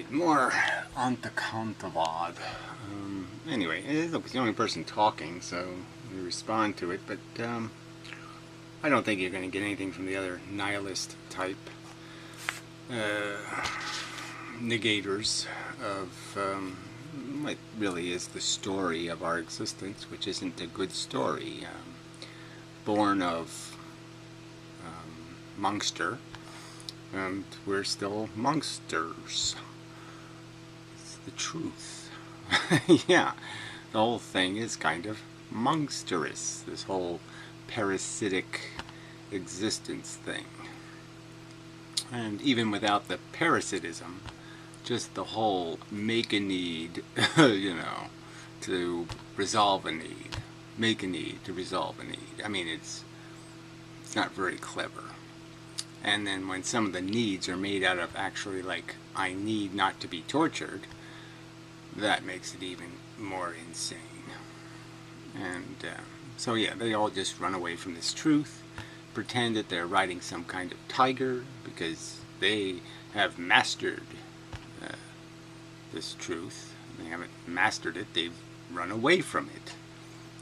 Alright, more on the Countervod. Anyway, look, it's the only person talking, so we respond to it, but I don't think you're going to get anything from the other nihilist type negators of what really is the story of our existence, which isn't a good story. Born of Monster, and we're still monsters. It's the truth. Yeah, the whole thing is kind of monstrous, this whole parasitic existence thing. And even without the parasitism, just the whole make a need, you know, to resolve a need. Make a need to resolve a need. I mean, it's not very clever. And then when some of the needs are made out of actually like, I need not to be tortured, that makes it even more insane. And so yeah, they all just run away from this truth, pretend that they're riding some kind of tiger because they have mastered this truth. They haven't mastered it, they've run away from it.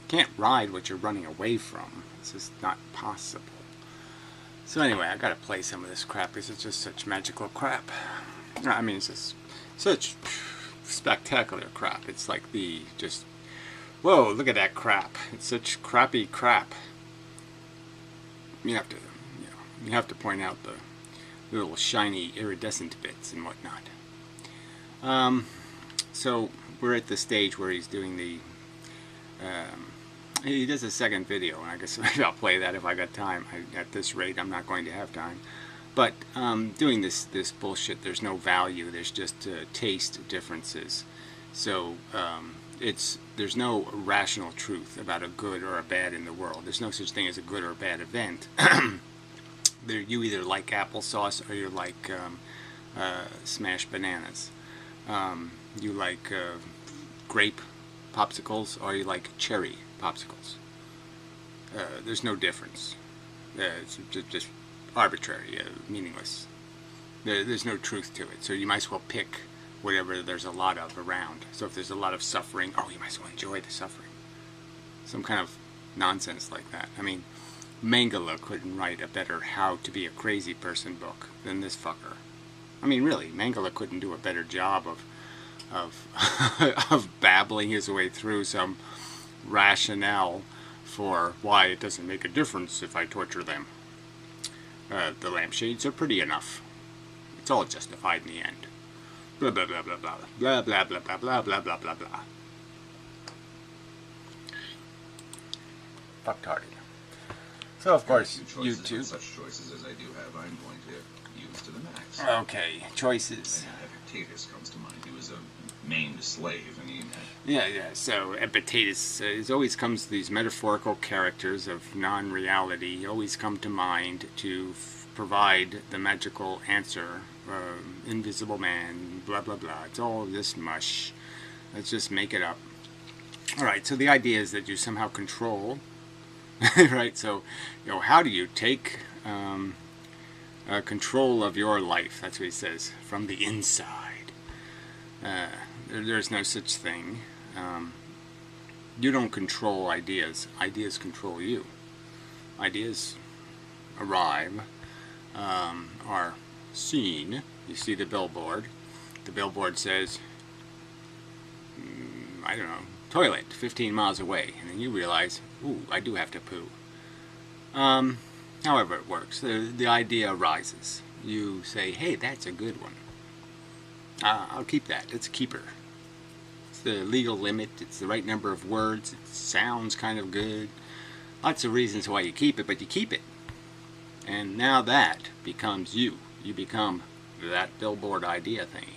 You can't ride what you're running away from. It's just not possible. So anyway, I gotta play some of this crap because it's just such magical crap. I mean, it's just such spectacular crap. It's like the just, whoa, look at that crap. It's such crappy crap. You have to, you have to point out the little shiny iridescent bits and whatnot. So we're at the stage where he's doing the, he does a second video, and I guess maybe I'll play that if I got time. At this rate, I'm not going to have time. But doing this bullshit, there's no value. There's just taste differences. So there's no rational truth about a good or a bad in the world. There's no such thing as a good or a bad event. You either like applesauce or you like smashed bananas. You like grape popsicles or you like cherry popsicles. There's no difference. It's just arbitrary, meaningless. There's no truth to it. So you might as well pick whatever there's a lot of around. So if there's a lot of suffering, oh, you might as well enjoy the suffering. Some kind of nonsense like that. I mean, Mengele couldn't write a better How to Be a Crazy Person book than this fucker. I mean, really, Mengele couldn't do a better job of babbling his way through some rationale for why it doesn't make a difference if I torture them. The lampshades are pretty enough. It's all justified in the end. Blah blah blah blah blah blah blah blah blah blah blah blah blah blah. Fucktarded. So of course, YouTube. Such choices as I do have, I'm going to use to the max. Okay, choices. Epictetus comes to mind. He was a maimed slave, and he. Yeah. So Epictetus always comes to these metaphorical characters of non-reality. Always come to mind to provide the magical answer. Invisible man, blah blah blah. It's all this mush. Let's just make it up. Alright, so the idea is that you somehow control, right? So, you know, how do you take control of your life? That's what he says, from the inside. There's no such thing. You don't control ideas. Ideas control you. Ideas arrive, are seen. You see the billboard. The billboard says, I don't know, toilet 15 miles away, and then you realize, ooh, I do have to poo. However it works, the idea arises. You say, hey, that's a good one. I'll keep that. It's a keeper. It's the legal limit. It's the right number of words. It sounds kind of good. Lots of reasons why you keep it, but you keep it. And now that becomes you. You become that billboard idea thingy.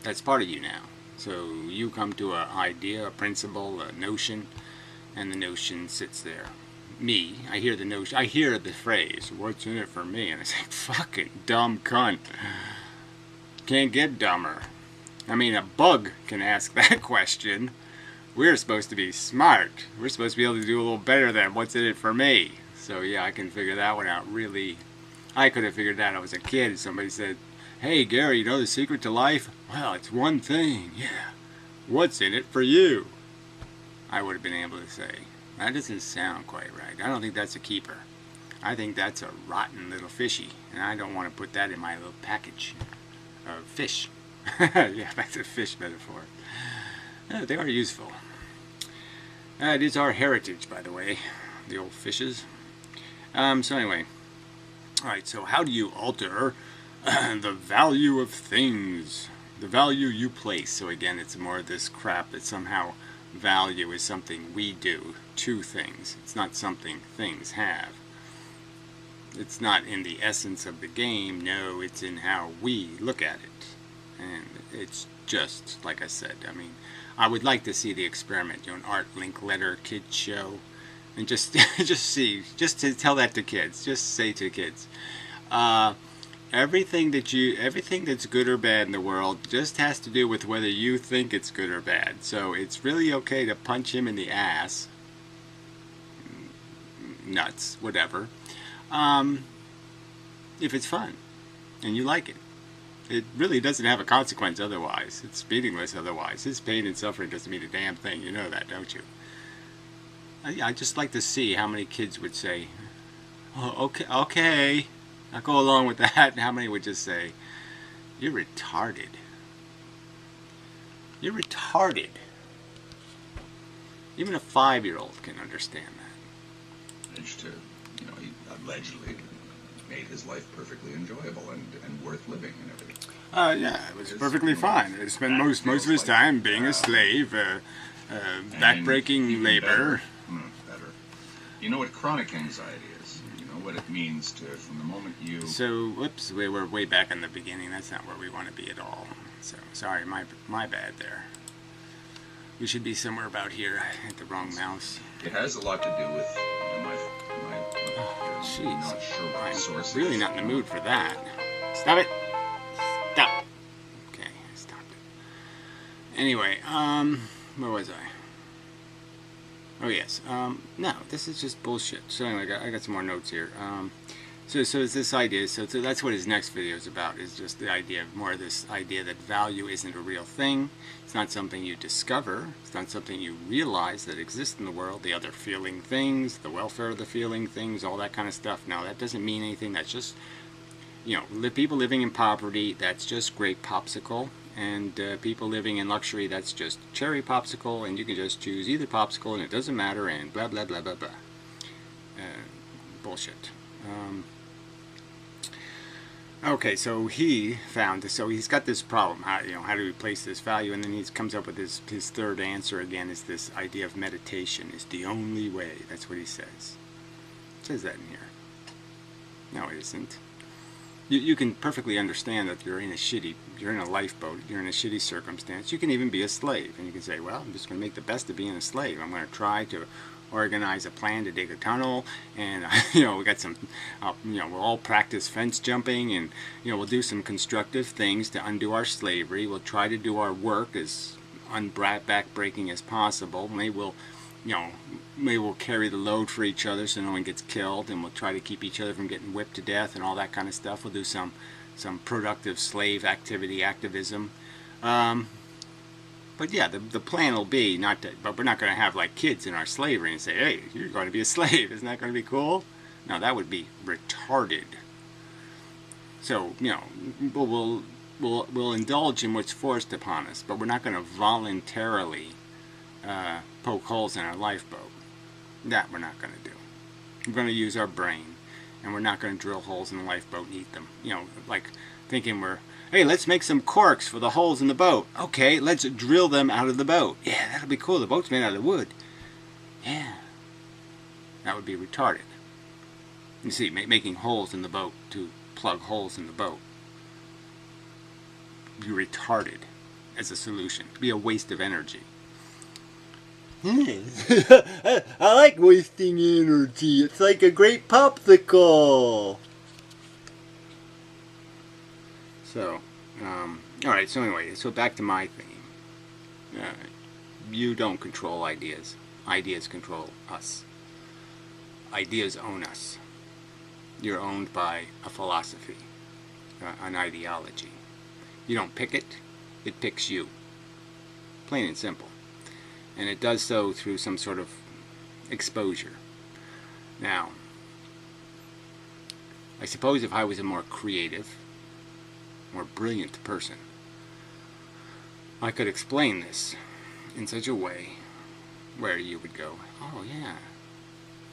That's part of you now. So you come to an idea, a principle, a notion, and the notion sits there. Me, I hear the notion, I hear the phrase, what's in it for me? And I say, fucking dumb cunt. Can't get dumber. I mean, a bug can ask that question. We're supposed to be smart. We're supposed to be able to do a little better than what's in it for me. So yeah, I can figure that one out really. I could have figured that out when I was a kid. Somebody said, Hey, Gary, you know the secret to life? Well, it's one thing, yeah. What's in it for you? I would have been able to say, that doesn't sound quite right. I don't think that's a keeper. I think that's a rotten little fishy, and I don't want to put that in my little package of fish. Yeah, back to the fish metaphor. They are useful. It is our heritage, by the way, the old fishes. So anyway, alright, so how do you alter the value of things? The value you place. So again, it's more of this crap that somehow value is something we do to things. It's not something things have. It's not in the essence of the game. No, it's in how we look at it. And it's just, like I said, I mean, I would like to see the experiment, you know, an art link letter kids show, and just just to tell that to kids, just say to kids, everything that's good or bad in the world just has to do with whether you think it's good or bad. So it's really okay to punch him in the ass, nuts, whatever, if it's fun and you like it. It really doesn't have a consequence otherwise. It's meaningless otherwise. His pain and suffering doesn't mean a damn thing. You know that, don't you? I just like to see how many kids would say, oh, okay, I'll go along with that. And how many would just say, you're retarded. You're retarded. Even a 5-year-old can understand that. Managed to, you know, he allegedly made his life perfectly enjoyable and worth living and everything. Yeah, it was perfectly fine. He spent most of his time being a slave, backbreaking labor. Better. You know what chronic anxiety is. You know what it means to, from the moment you... So, whoops, we were way back in the beginning. That's not where we want to be at all. So, sorry, my bad there. We should be somewhere about here. I hit the wrong mouse. It has a lot to do with Jeez, not sure what source I'm really not in the mood for that. Stop it. Stop. Okay, I stopped it. Anyway, where was I? Oh yes. No, this is just bullshit. So anyway, I got some more notes here. So it's this idea. So that's what his next video is about. Is just the idea, more of this idea that value isn't a real thing. It's not something you discover. It's not something you realize that exists in the world. The other feeling things, the welfare of the feeling things, all that kind of stuff. Now that doesn't mean anything. That's just, you know, people living in poverty. That's just grape popsicle. And people living in luxury, that's just cherry popsicle, and you can just choose either popsicle, and it doesn't matter, and blah blah blah blah blah. Bullshit. Okay, so he found, so he's got this problem. How do we place this value? And then he comes up with his third answer again. Is this idea of meditation is the only way. That's what he says. It says that in here. No, it isn't. You can perfectly understand that you're in a lifeboat, you're in a shitty circumstance. You can even be a slave, and you can say, well, I'm just going to make the best of being a slave. I'm going to try to organize a plan to dig a tunnel, and we got some, we'll all practice fence jumping, and we'll do some constructive things to undo our slavery. We'll try to do our work as back-breaking as possible. Maybe we'll carry the load for each other so no one gets killed, and we'll try to keep each other from getting whipped to death and all that kind of stuff. We'll do some productive slave activism. But yeah, the plan will be not to, but we're not going to have like kids in our slavery and say, hey, you're going to be a slave. Isn't that going to be cool? No, that would be retarded. So, we'll indulge in what's forced upon us, but we're not going to voluntarily poke holes in our lifeboat. That we're not going to do. We're going to use our brain, and we're not going to drill holes in the lifeboat and eat them. Like thinking hey, let's make some corks for the holes in the boat. Okay, let's drill them out of the boat. Yeah, that'll be cool. The boat's made out of wood. Yeah. That would be retarded. You see, making holes in the boat to plug holes in the boat. Be retarded as a solution. Be a waste of energy. I like wasting energy. It's like a great popsicle. So, alright, so anyway, so back to my theme. You don't control ideas. Ideas control us. Ideas own us. You're owned by a philosophy. an ideology. You don't pick it, it picks you. Plain and simple. And it does so through some sort of exposure. Now, I suppose if I was a more creative, more brilliant person, I could explain this in such a way where you would go, oh yeah,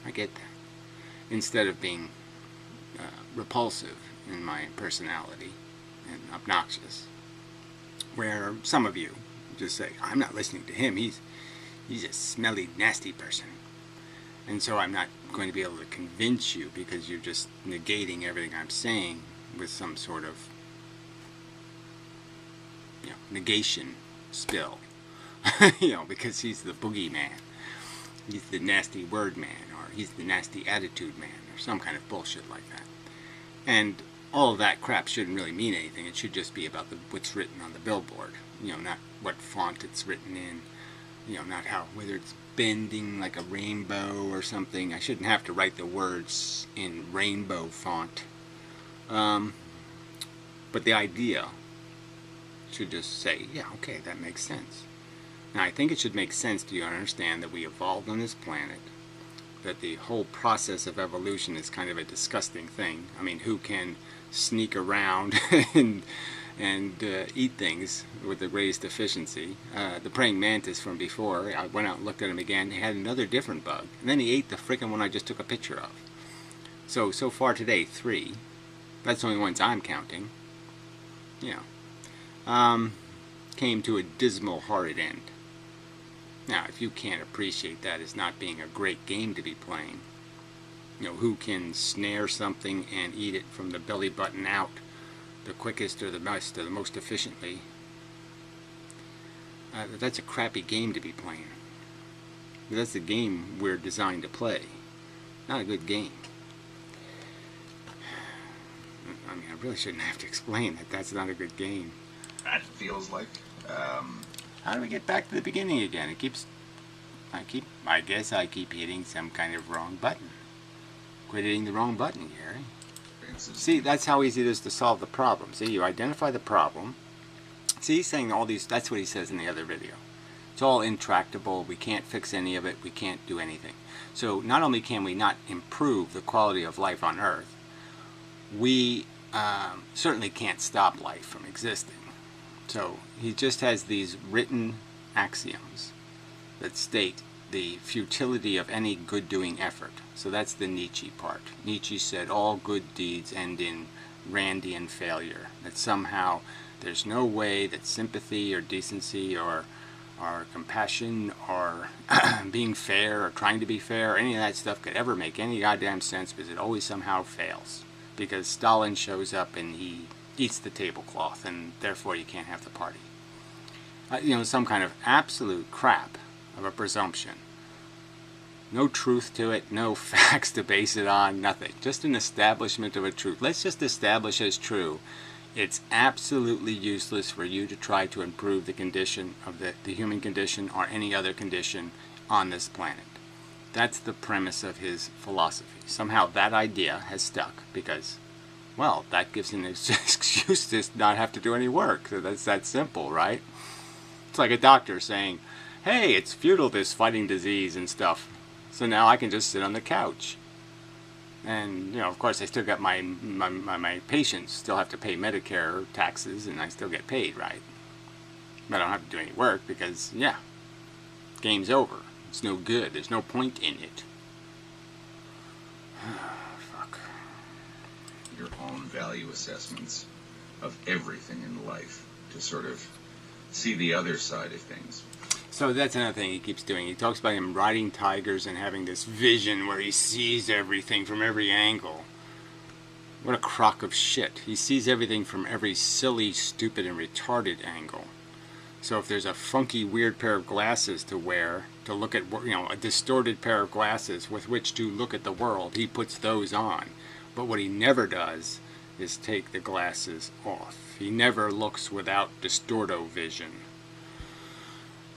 I get that. Instead of being repulsive in my personality and obnoxious, where some of you just say, I'm not listening to him, he's a smelly, nasty person. And so I'm not going to be able to convince you because you're just negating everything I'm saying with some sort of, you know, negation spill. You know, because he's the boogeyman. He's the nasty word man, or he's the nasty attitude man, or some kind of bullshit like that. And all of that crap shouldn't really mean anything. It should just be about what's written on the billboard. You know, not what font it's written in. You know, not how, whether it's bending like a rainbow or something. I shouldn't have to write the words in rainbow font. But the idea should just say, yeah, okay, that makes sense. Now, I think it should make sense to you to understand that we evolved on this planet, that the whole process of evolution is kind of a disgusting thing. I mean, who can sneak around and eat things with the greatest efficiency? The praying mantis from before, I went out and looked at him again, he had another different bug. And then he ate the frickin' one I just took a picture of. So far today, 3. That's the only ones I'm counting. You know. Came to a dismal, horrid end. Now, if you can't appreciate that as not being a great game to be playing, you know, who can snare something and eat it from the belly button out the quickest or the best or the most efficiently, that's a crappy game to be playing. That's the game we're designed to play. Not a good game. I mean, I really shouldn't have to explain that that's not a good game. That feels like... How do we get back to the beginning again? I guess I keep hitting some kind of wrong button. Quit hitting the wrong button, Gary. See, that's how easy it is to solve the problem. See, you identify the problem. See, he's saying all these, that's what he says in the other video. It's all intractable, we can't fix any of it, we can't do anything. So not only can we not improve the quality of life on Earth, we certainly can't stop life from existing. So he just has these written axioms that state the futility of any good-doing effort. So that's the Nietzsche part. Nietzsche said all good deeds end in Randian failure. That somehow there's no way that sympathy or decency or compassion or being fair or trying to be fair or any of that stuff could ever make any goddamn sense, because it always somehow fails. Because Stalin shows up and he eats the tablecloth, and therefore you can't have the party. You know, some kind of absolute crap of a presumption. No truth to it, no facts to base it on, nothing. Just an establishment of a truth. Let's just establish as true. It's absolutely useless for you to try to improve the condition of the human condition or any other condition on this planet. That's the premise of his philosophy. Somehow that idea has stuck because, well, that gives an excuse to not have to do any work. So that's that simple, right? It's like a doctor saying, hey, it's futile this fighting disease and stuff. So now I can just sit on the couch. And, you know, of course I still got my patients still have to pay Medicare taxes, and I still get paid, right? But I don't have to do any work because, yeah, game's over. It's no good. There's no point in it. Fuck. Your own value assessments of everything in life to sort of see the other side of things. So that's another thing he keeps doing. He talks about him riding tigers and having this vision where he sees everything from every angle. What a crock of shit. He sees everything from every silly, stupid, and retarded angle. So if there's a funky, weird pair of glasses to wear, to look at, you know, a distorted pair of glasses with which to look at the world, he puts those on. But what he never does is take the glasses off. He never looks without distorto vision.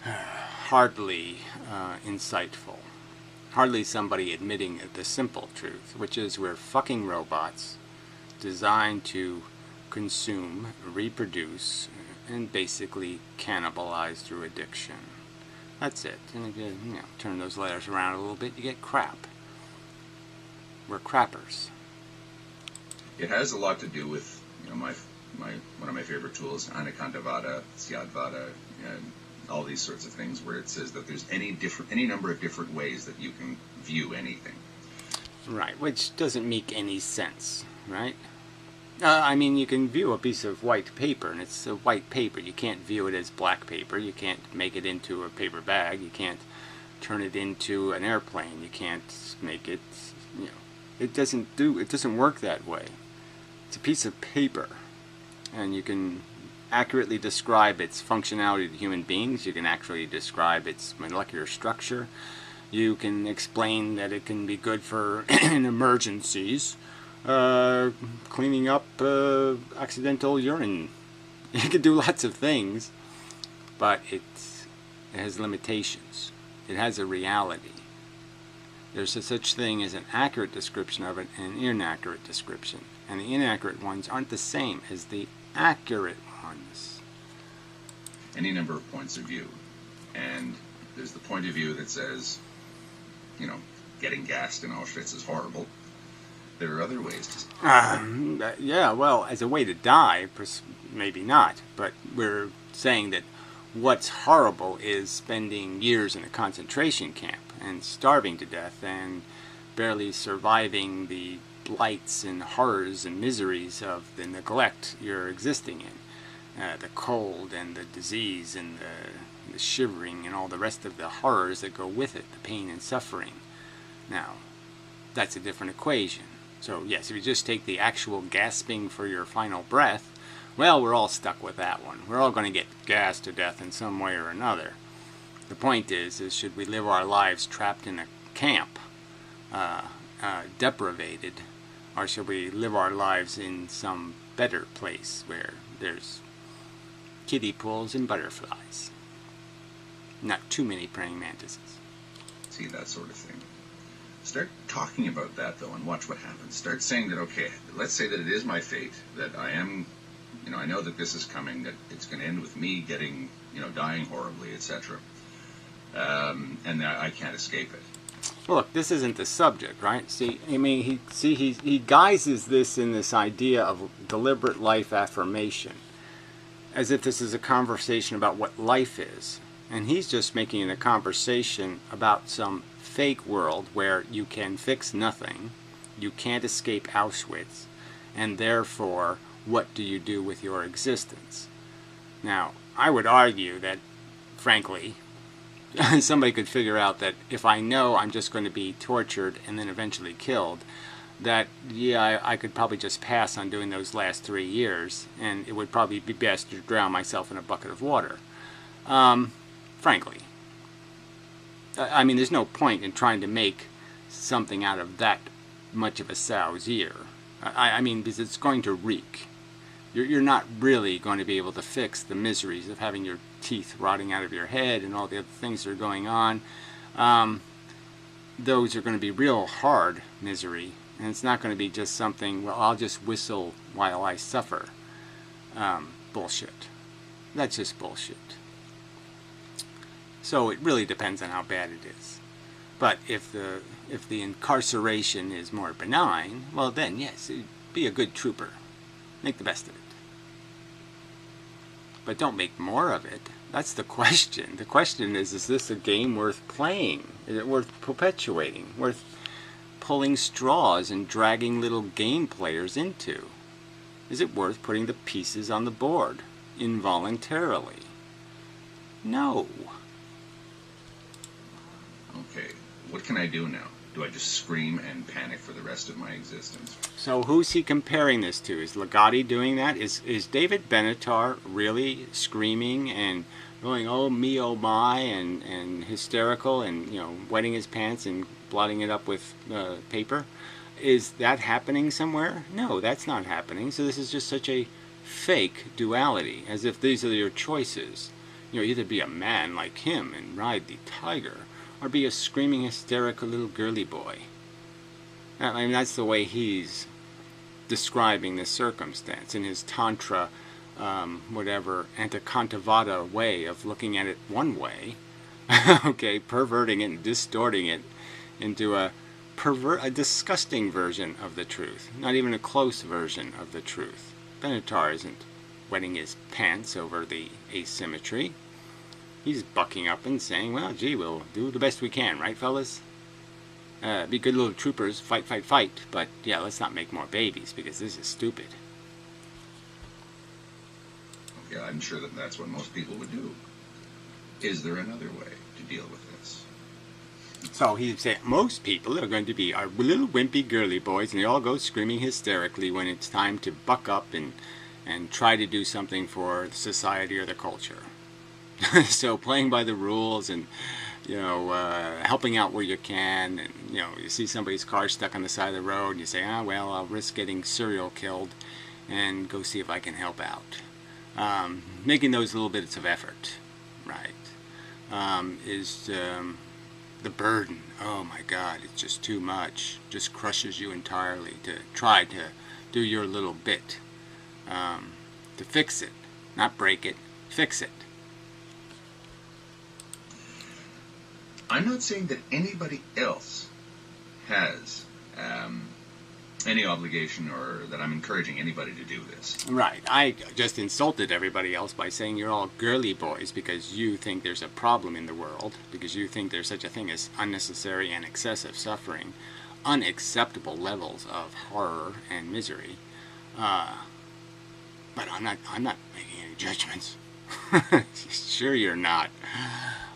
Hardly insightful. Hardly somebody admitting the simple truth, which is we're fucking robots designed to consume, reproduce, and basically cannibalize through addiction. That's it. And if you turn those letters around a little bit, you get crap. We're crappers. It has a lot to do with, my one of my favorite tools, Anekantavada, Syadvada, and all these sorts of things, where it says that there's any number of different ways that you can view anything. Right, which doesn't make any sense, right? I mean, you can view a piece of white paper, and it's a white paper. You can't view it as black paper. You can't make it into a paper bag. You can't turn it into an airplane. You can't make it, it doesn't work that way. It's a piece of paper, and you can accurately describe its functionality to human beings. You can actually describe its molecular structure. You can explain that it can be good for in emergencies, cleaning up accidental urine. You can do lots of things, but it has limitations. It has a reality. There's a such thing as an accurate description of it and an inaccurate description. And the inaccurate ones aren't the same as the accurate ones. Any number of points of view. And there's the point of view that says, getting gassed in Auschwitz is horrible. There are other ways to... yeah, well, as a way to die, maybe not. But we're saying that what's horrible is spending years in a concentration camp and starving to death and barely surviving the blights and horrors and miseries of the neglect you're existing in. The cold and the disease and the shivering and all the rest of the horrors that go with it, the pain and suffering. Now, that's a different equation. So yes, if you just take the actual gasping for your final breath, well, we're all stuck with that one. We're all going to get gassed to death in some way or another. The point is should we live our lives trapped in a camp, deprivated, or should we live our lives in some better place where there's kiddie pools and butterflies? Not too many praying mantises. See, that sort of thing. Start talking about that, though, and watch what happens. Start saying that, okay, let's say that it is my fate, that I am, I know that this is coming, that it's going to end with me getting, dying horribly, etc. And that I can't escape it. Well, look, this isn't the subject, right? See, I mean, he guises this in this idea of deliberate life affirmation, as if this is a conversation about what life is. And he's just making it a conversation about some fake world where you can fix nothing, you can't escape Auschwitz, and therefore, what do you do with your existence? Now, I would argue that, frankly, somebody could figure out that if I know I'm just going to be tortured and then eventually killed, that, yeah, I could probably just pass on doing those last 3 years, and it would probably be best to drown myself in a bucket of water. Frankly. I mean, there's no point in trying to make something out of that much of a sow's ear. I mean, because it's going to reek. You're not really going to be able to fix the miseries of having your teeth rotting out of your head and all the other things that are going on. Those are going to be real hard misery. And it's not going to be just something, well, I'll just whistle while I suffer. Bullshit. That's just bullshit. So it really depends on how bad it is. But if the incarceration is more benign, well then yes, be a good trooper. Make the best of it. But don't make more of it. That's the question. The question is this a game worth playing? Is it worth perpetuating? Worth pulling straws and dragging little game players into? Is it worth putting the pieces on the board involuntarily? No. Okay, what can I do now? Do I just scream and panic for the rest of my existence? So who's he comparing this to? Is Ligotti doing that? Is David Benatar really screaming and going, oh me, oh my, and hysterical and, wetting his pants and blotting it up with paper? Is that happening somewhere? No, that's not happening. So this is just such a fake duality, as if these are your choices. Either be a man like him and ride the tiger, or be a screaming, hysterical little girly boy. I mean, that's the way he's describing this circumstance in his Tantra, whatever, Antikantavada way of looking at it one way, okay, perverting it and distorting it into a disgusting version of the truth, not even a close version of the truth. Benatar isn't wetting his pants over the asymmetry. He's bucking up and saying, well, gee, we'll do the best we can, right, fellas? Be good little troopers, fight, fight, fight, but yeah, let's not make more babies, because this is stupid. Okay, I'm sure that that's what most people would do. Is there another way to deal with this? So he'd say, most people are going to be our little wimpy girly boys, and they all go screaming hysterically when it's time to buck up and try to do something for society or the culture. So playing by the rules and, you know, helping out where you can, and, you know, you see somebody's car stuck on the side of the road, and you say, ah, well, I'll risk getting serial killed and go see if I can help out. Making those little bits of effort, right, is the burden. Oh my God, it's just too much. Just crushes you entirely to try to do your little bit to fix it, not break it, fix it. I'm not saying that anybody else has any obligation, or that I'm encouraging anybody to do this. Right. I just insulted everybody else by saying you're all girly boys because you think there's a problem in the world, because you think there's such a thing as unnecessary and excessive suffering, unacceptable levels of horror and misery. But I'm not making any judgments. Sure you're not,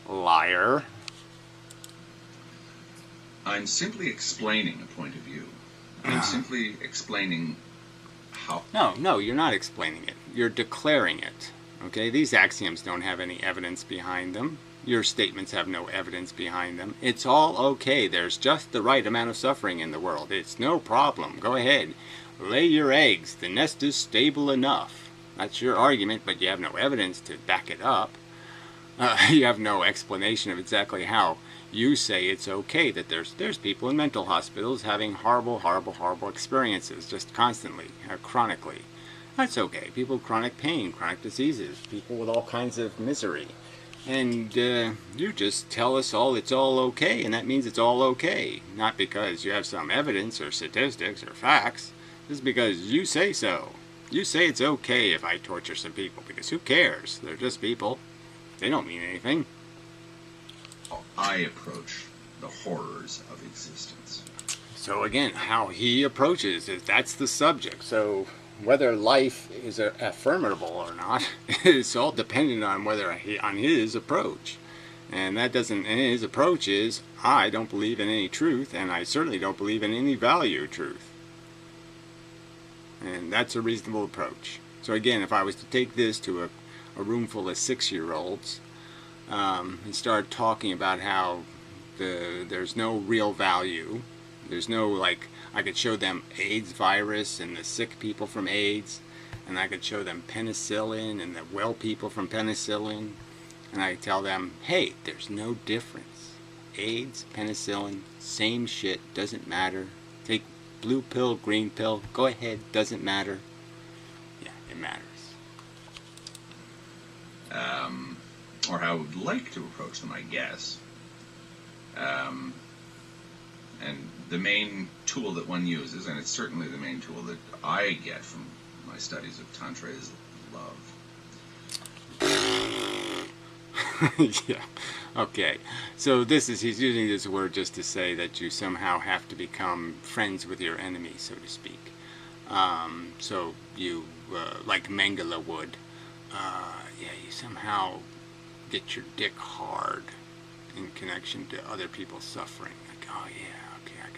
liar. I'm simply explaining a point of view. I'm simply explaining how... No, you're not explaining it. You're declaring it. Okay? These axioms don't have any evidence behind them. Your statements have no evidence behind them. It's all okay. There's just the right amount of suffering in the world. It's no problem. Go ahead. Lay your eggs. The nest is stable enough. That's your argument, but you have no evidence to back it up. You have no explanation of exactly how you say it's okay that there's people in mental hospitals having horrible experiences just constantly, chronically. That's okay. People with chronic pain, chronic diseases, people with all kinds of misery. And you just tell us all it's all okay, and that means it's all okay. Not because you have some evidence or statistics or facts. This is because you say so. You say it's okay if I torture some people, because who cares? They're just people. They don't mean anything. I approach the horrors of existence. So again, how he approaches it, that's the subject. So whether life is affirmable or not is all dependent on on his approach. And that doesn't, and his approach is, I don't believe in any truth, and I certainly don't believe in any value truth. And that's a reasonable approach. So again, if I was to take this to a room full of 6-year-olds and start talking about how there's no real value, there's no, like, I could show them AIDS virus and the sick people from AIDS, and I could show them penicillin and the well people from penicillin, and I tell them, hey, there's no difference. AIDS, penicillin, same shit, doesn't matter. Take blue pill, green pill, go ahead, doesn't matter. Yeah, it matters. Or how I would like to approach them, I guess. And the main tool that one uses, and it's certainly the main tool that I get from my studies of Tantra, is love. Yeah. Okay. So he's using this word just to say that you somehow have to become friends with your enemy, so to speak. So you, like Mengele would, you somehow get your dick hard in connection to other people's suffering. Like, oh yeah, okay, I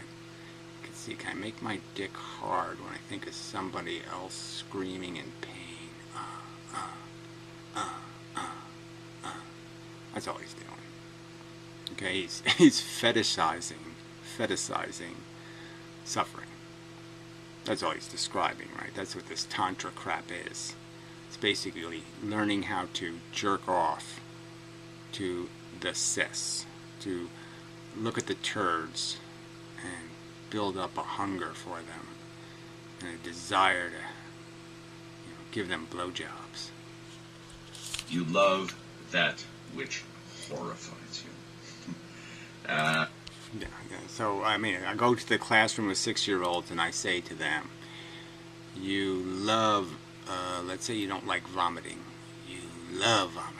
can see, can I make my dick hard when I think of somebody else screaming in pain? That's all he's doing. Okay, he's fetishizing suffering. That's all he's describing, right? That's what this Tantra crap is. It's basically learning how to jerk off to the cis, to look at the turds and build up a hunger for them, and a desire to give them blowjobs. You love that which horrifies you. Yeah. So, I mean, I go to the classroom with 6-year-olds and I say to them, you love, let's say you don't like vomiting. You love vomiting.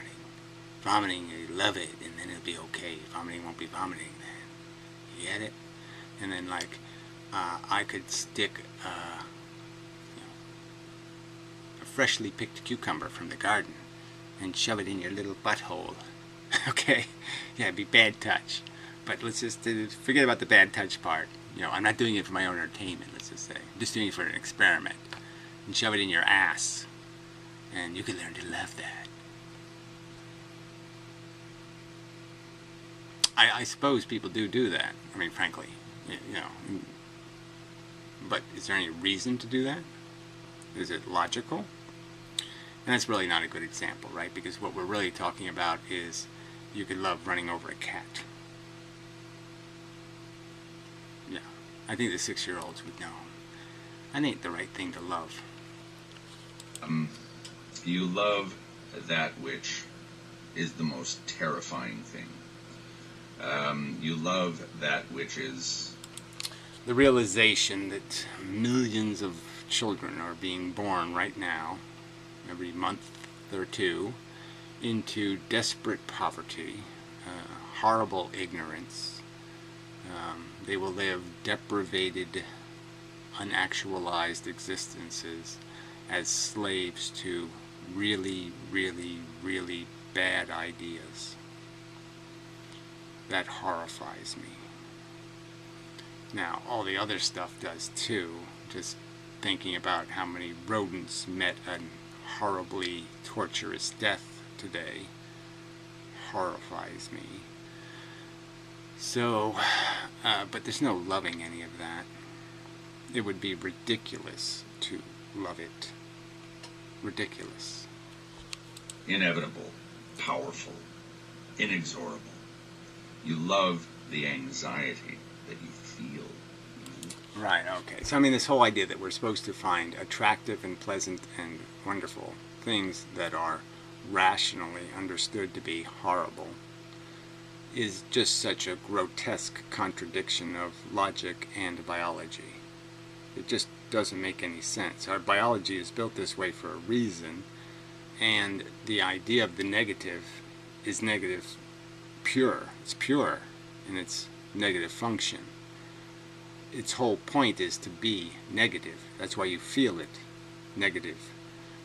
Vomiting, you love it, and then it'll be okay. Vomiting won't be vomiting then. You get it? And then, like, I could stick a freshly picked cucumber from the garden and shove it in your little butthole. Okay? Yeah, it'd be bad touch. But let's just forget about the bad touch part. I'm not doing it for my own entertainment, let's just say. I'm just doing it for an experiment. And shove it in your ass. And you can learn to love that. I suppose people do that. I mean, frankly. But is there any reason to do that? Is it logical? And that's really not a good example, right? Because what we're really talking about is you could love running over a cat. Yeah, I think the 6-year-olds would know. That ain't the right thing to love. You love that which is the most terrifying thing. You love that which is the realization that millions of children are being born right now, every month or two, into desperate poverty, horrible ignorance. They will live deprivated, unactualized existences as slaves to really, really, really bad ideas. That horrifies me. Now, all the other stuff does too. Just thinking about how many rodents met a horribly torturous death today horrifies me. So, but there's no loving any of that. It would be ridiculous to love it. Ridiculous. Inevitable, powerful, inexorable. You love the anxiety that you feel. Right, okay. So, I mean, this whole idea that we're supposed to find attractive and pleasant and wonderful things that are rationally understood to be horrible is just such a grotesque contradiction of logic and biology. It just doesn't make any sense. Our biology is built this way for a reason, and the idea of the negative is negative pure. It's pure in its negative function. Its whole point is to be negative. That's why you feel it negative,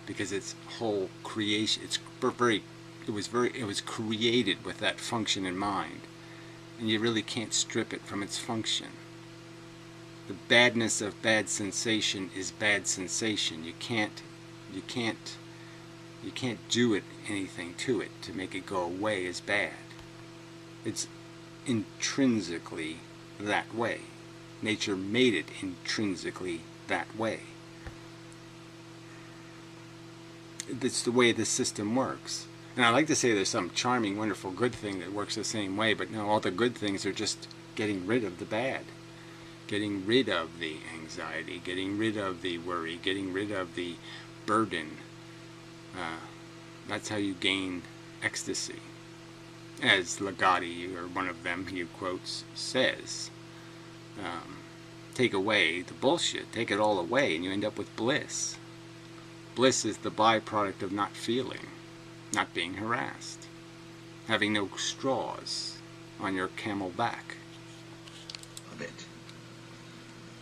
because its whole creation, it was created with that function in mind, and you really can't strip it from its function. The badness of bad sensation is bad sensation. You can't do anything to it to make it go away as bad. It's intrinsically that way. Nature made it intrinsically that way. It's the way the system works. And I like to say there's some charming, wonderful, good thing that works the same way, but no, all the good things are just getting rid of the bad. Getting rid of the anxiety, getting rid of the worry, getting rid of the burden. That's how you gain ecstasy. As Ligotti, or one of them he quotes, says. Take away the bullshit, take it all away, and you end up with bliss. Bliss is the byproduct of not feeling, not being harassed, having no straws on your camel back. Love it.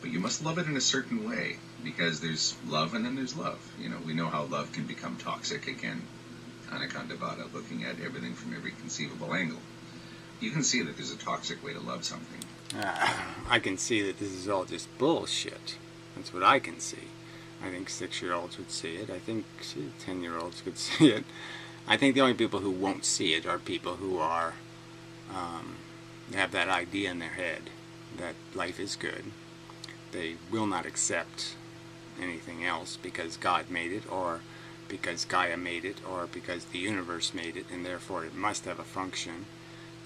But you must love it in a certain way, because there's love and then there's love. We know how love can become toxic. Again, Anaconda Vada, looking at everything from every conceivable angle. You can see that there's a toxic way to love something. I can see that this is all just bullshit. That's what I can see. I think 6-year-olds would see it. I think 10-year-olds could see it. I think the only people who won't see it are people who are have that idea in their head that life is good. They will not accept anything else because God made it, or because Gaia made it, or because the universe made it, and therefore it must have a function.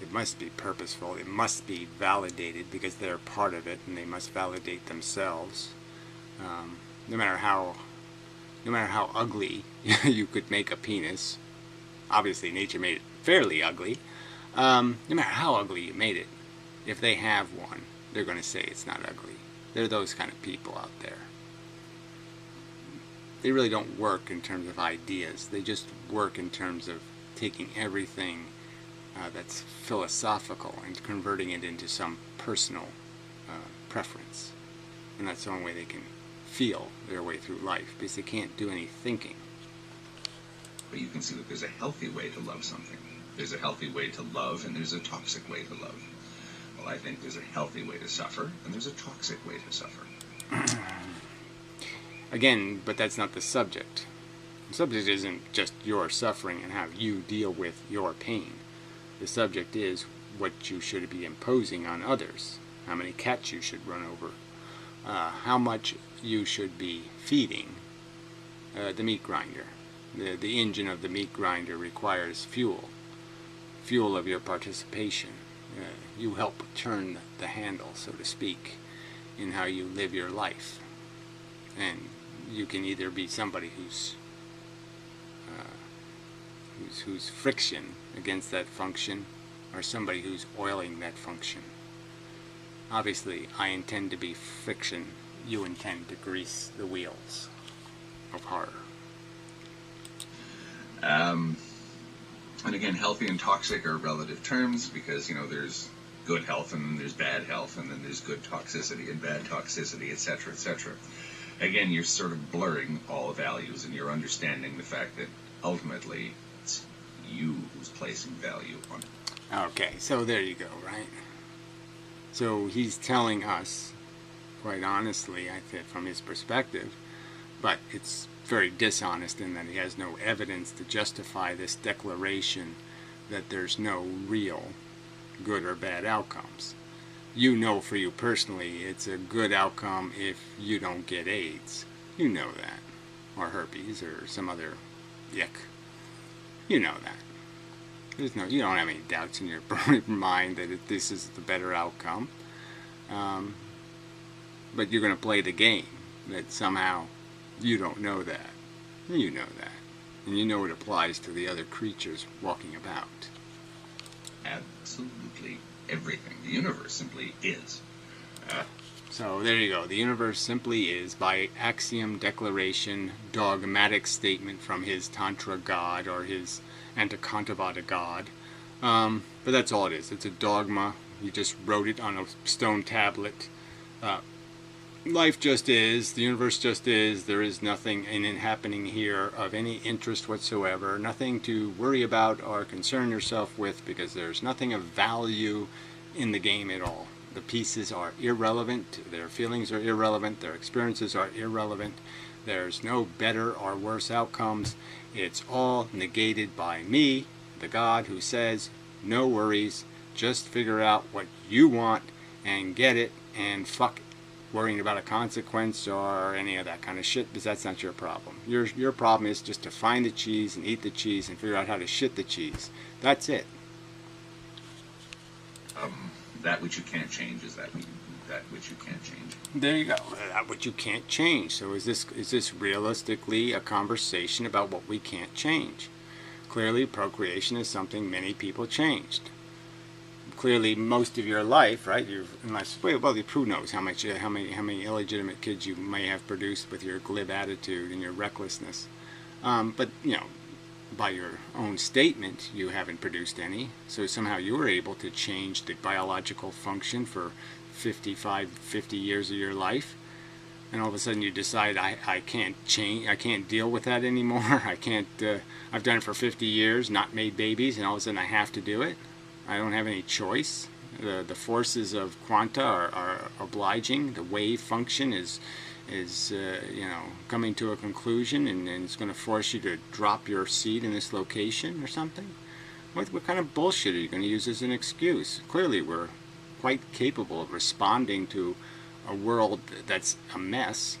It must be purposeful. It must be validated because they're part of it, and they must validate themselves. no matter how ugly you could make a penis. Obviously, nature made it fairly ugly. No matter how ugly you made it, if they have one, they're going to say it's not ugly. They're those kind of people out there. They really don't work in terms of ideas. They just work in terms of taking everything that's philosophical and converting it into some personal preference. And that's the only way they can feel their way through life, because they can't do any thinking. But you can see that there's a healthy way to love something. There's a healthy way to love, and there's a toxic way to love. Well, I think there's a healthy way to suffer, and there's a toxic way to suffer. Again, but that's not the subject. The subject isn't just your suffering and how you deal with your pain. The subject is what you should be imposing on others. How many cats you should run over. How much you should be feeding the meat grinder. The engine of the meat grinder requires fuel. Fuel of your participation. You help turn the handle, so to speak, in how you live your life. And you can either be somebody who's friction against that function, or somebody who's oiling that function. Obviously, I intend to be friction. You intend to grease the wheels of horror. And again, healthy and toxic are relative terms, because, there's good health and then there's bad health, and then there's good toxicity and bad toxicity, etc., etc. Again, you're sort of blurring all values, and you're understanding the fact that ultimately it's you who's placing value on it. Okay, so there you go, right? So he's telling us, quite honestly, I think, from his perspective, but it's very dishonest in that he has no evidence to justify this declaration that there's no real good or bad outcomes. You know, for you personally, it's a good outcome if you don't get AIDS. You know that. Or herpes, or some other yuck. You know that. You don't have any doubts in your mind that this is the better outcome. But you're going to play the game that somehow you don't know that. You know that. And you know it applies to the other creatures walking about. Absolutely everything. The universe simply is. So there you go. The universe simply is, by axiom, declaration, dogmatic statement from his Tantra god or his Antakantavada god. But that's all it is. It's a dogma. He just wrote it on a stone tablet. Life just is. The universe just is. There is nothing in it happening here of any interest whatsoever. Nothing to worry about or concern yourself with, because there's nothing of value in the game at all. The pieces are irrelevant. Their feelings are irrelevant. Their experiences are irrelevant. There's no better or worse outcomes. It's all negated by me, the God who says, no worries, just figure out what you want and get it, and fuck worrying about a consequence or any of that kind of shit, because that's not your problem. Your problem is just to find the cheese and eat the cheese and figure out how to shit the cheese. That's it. That which you can't change is that which you can't change. There you go. That which you can't change. So is this realistically a conversation about what we can't change? Clearly, procreation is something many people changed. Clearly, most of your life, right? Who knows how many illegitimate kids you may have produced with your glib attitude and your recklessness. But by your own statement, you haven't produced any. So somehow you were able to change the biological function for 50 years of your life, and all of a sudden you decide I can't change, I can't deal with that anymore. I can't. I've done it for 50 years, not made babies, and all of a sudden I have to do it. I don't have any choice. The forces of quanta are obliging. The wave function is coming to a conclusion, and it's going to force you to drop your seed in this location or something. What kind of bullshit are you going to use as an excuse? Clearly, we're quite capable of responding to a world that's a mess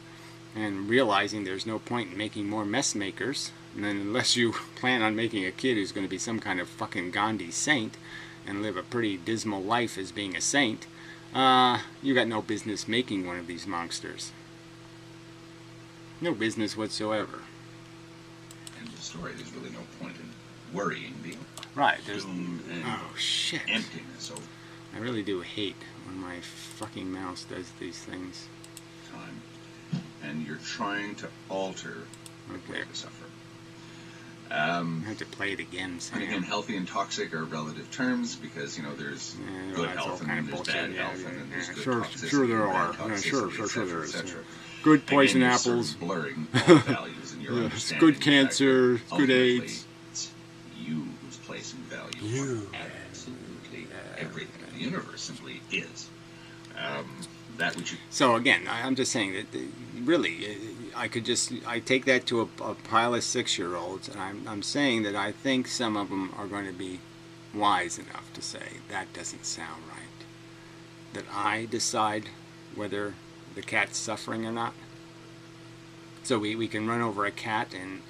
and realizing there's no point in making more mess makers. And then unless you plan on making a kid who's going to be some kind of fucking Gandhi saint and live a pretty dismal life as being a saint, you got no business making one of these monsters. No business whatsoever. End of story. There's really no point in worrying. The Right. There's doom and oh shit. emptiness over I really do hate when my fucking mouse does these things. time, and you're trying to alter Okay. the suffer. I have to play it again. Sam. And again, healthy and toxic are relative terms because there's Yeah, good that's all health and kind then of there's bullshit. bad Yeah, health and then there's good sure, toxicity. sure there and bad are. Yeah, sure, toxicity, sure et there is. cetera. Good poison Again, you're apples. sort of blurring all the values in your Yeah, it's understanding. good cancer, In fact, good ultimately, AIDS. It's you who's placing value You. on absolutely everything. The universe simply is. That which you So again, I'm just saying that really, I take that to a pile of 6-year-olds, and I'm saying that I think some of them are going to be wise enough to say that doesn't sound right. That I decide whether the cat's suffering or not. So we can run over a cat, and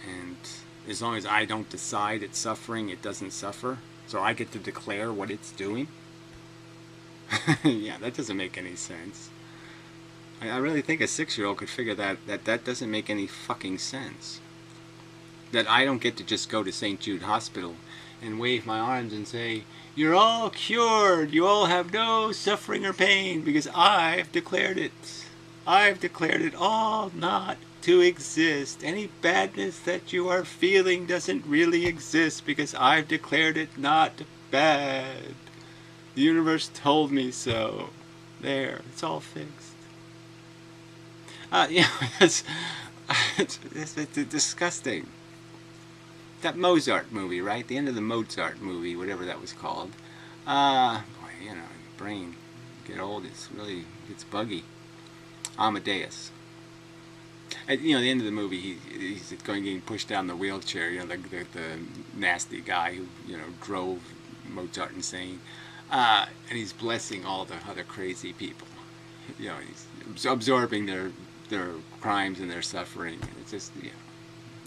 as long as I don't decide it's suffering, it doesn't suffer. So I get to declare what it's doing. Yeah, that doesn't make any sense. I really think a 6-year-old could figure that doesn't make any fucking sense. That I don't get to just go to St. Jude Hospital and wave my arms and say, "You're all cured, you all have no suffering or pain, because I've declared it. I've declared it all not to exist. Any badness that you are feeling doesn't really exist because I've declared it not bad. The universe told me so. There, it's all fixed." It's disgusting. That Mozart movie, right? The end of the Mozart movie, whatever that was called. Boy, brain get old. It's buggy. Amadeus. At, the end of the movie, he's getting pushed down the wheelchair. The nasty guy who drove Mozart insane, and he's blessing all the other crazy people. He's absorbing their crimes and their suffering. It's just